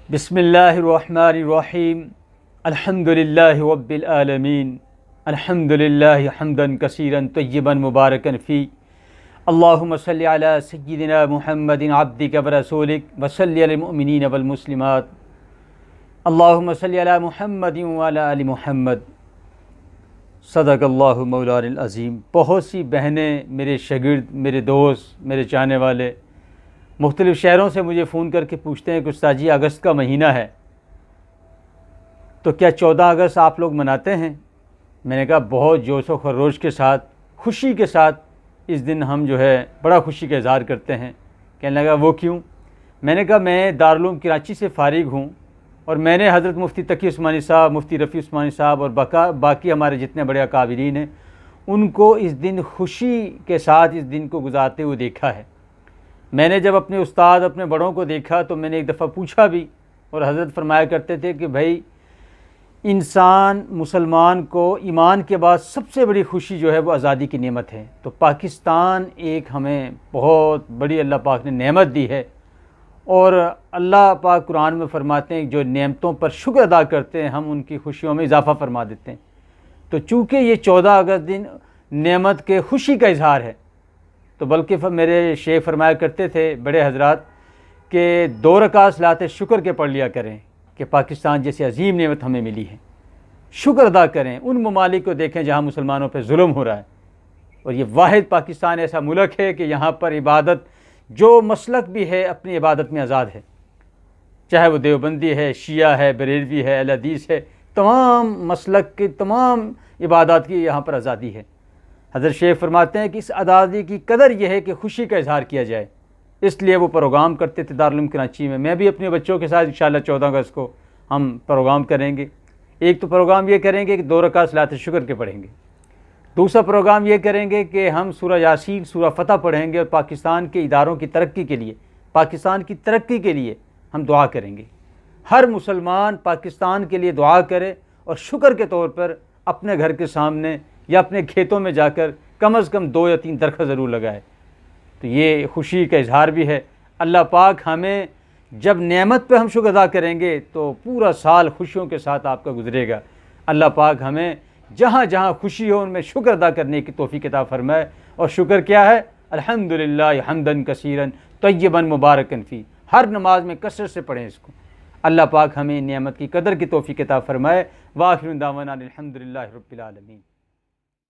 बिस्मिल्लाहिर्रहमानिर्रहीम अल्हम्दुलिल्लाहि रब्बिल आलमीन अल्हम्दुलिल्लाहि हम्दन कसीरन तय्यिबन मुबारकन फ़ी अल्लाहुम्मा सल्लि अला सय्यिदिना मुहम्मदिन अब्दिका व रसूलिक व सल्लि अलल मुअमिनीन वल मुस्लिमात अल्लाहुम्मा सल्लि अला मुहम्मदिन व अला आलि मुहम्मद सदक़ल्लाहु मौलाना अज़ीम। बहुत सी बहनें, मेरे शागिर्द, मेरे दोस्त, मेरे चाहने वाले मुख्तलिफ़ शहरों से मुझे फ़ोन करके पूछते हैं कि उस्ताद जी अगस्त का महीना है तो क्या 14 अगस्त आप लोग मनाते हैं? मैंने कहा बहुत जोश व खरोश के साथ, खुशी के साथ इस दिन हम जो है बड़ा खुशी का इज़हार करते हैं। कहने लगा वो क्यों? मैंने कहा मैं दारुल कराची से फ़ारिग हूँ और मैंने हज़रत मुफ्ती तकी उस्मानी साहब, मुफ्ती रफ़ी उस्मानी साहब और बाकी हमारे जितने बड़े अकाबिरीन हैं उनको इस दिन खुशी के साथ इस दिन को गुजारते हुए देखा है। मैंने जब अपने उस्ताद, अपने बड़ों को देखा तो मैंने एक दफ़ा पूछा भी और हज़रत फरमाया करते थे कि भाई इंसान, मुसलमान को ईमान के बाद सबसे बड़ी खुशी जो है वो आज़ादी की नेमत है। तो पाकिस्तान एक हमें बहुत बड़ी अल्लाह पाक ने नेमत दी है और अल्लाह पाक कुरान में फ़रमाते हैं जो नेमतों पर शुक्र अदा करते हैं हम उनकी खुशियों में इजाफ़ा फरमा देते हैं। तो चूँकि ये 14 अगस्त दिन नेमत के खुशी का इजहार है तो बल्कि मेरे शेख फरमाया करते थे बड़े हजरात के 2 रकात सलाते शुक्र के पढ़ लिया करें कि पाकिस्तान जैसी अजीम नेमत हमें मिली है। शुक्र अदा करें, उन ममालिक को देखें जहाँ मुसलमानों पर जुल्म हो रहा है और ये वाहिद पाकिस्तान ऐसा मुल्क है कि यहाँ पर इबादत जो मसलक भी है अपनी इबादत में आज़ाद है, चाहे वो देवबंदी है, शिया है, बरेलवी है, अहले हदीस है, तमाम मसलक की तमाम इबादत की यहाँ पर आज़ादी है। हज़रत शेख फरमाते हैं कि इस आज़ादी की कदर यह है कि खुशी का इजहार किया जाए, इसलिए वो प्रोग्राम करते थे दारुल कराची में। मैं भी अपने बच्चों के साथ इंशाअल्लाह 14 अगस्त को हम प्रोग्राम करेंगे। एक तो प्रोग्राम ये करेंगे कि 2 रकात सलात शुक्र के पढ़ेंगे, दूसरा प्रोग्राम ये करेंगे कि हम सूरह यासीन, सूरह फतह पढ़ेंगे और पाकिस्तान के इदारों की तरक्की के लिए, पाकिस्तान की तरक्की के लिए हम दुआ करेंगे। हर मुसलमान पाकिस्तान के लिए दुआ करे और शुक्र के तौर पर अपने घर के सामने या अपने खेतों में जाकर कम से कम 2 या 3 दरख्त ज़रूर लगाए। तो ये खुशी का इजहार भी है। अल्लाह पाक हमें जब नेमत पे हम शुक्र अदा करेंगे तो पूरा साल खुशियों के साथ आपका गुजरेगा। अल्लाह पाक हमें जहाँ जहाँ खुशी हो उनमें शुक्र अदा करने की तौफीक अता फरमाए। और शुक्र क्या है? अल्हम्दुलिल्लाह हम्दन कसीरन तय्यिबन मुबारकन फ़ी। हर नमाज में कसरत से पढ़ें इसको। अल्लाह पाक हमें नेमत की कदर की तौफीक अता फरमाए। व आखिरु दावाना अल्हम्दुलिल्लाहि रब्बिल आलमीन।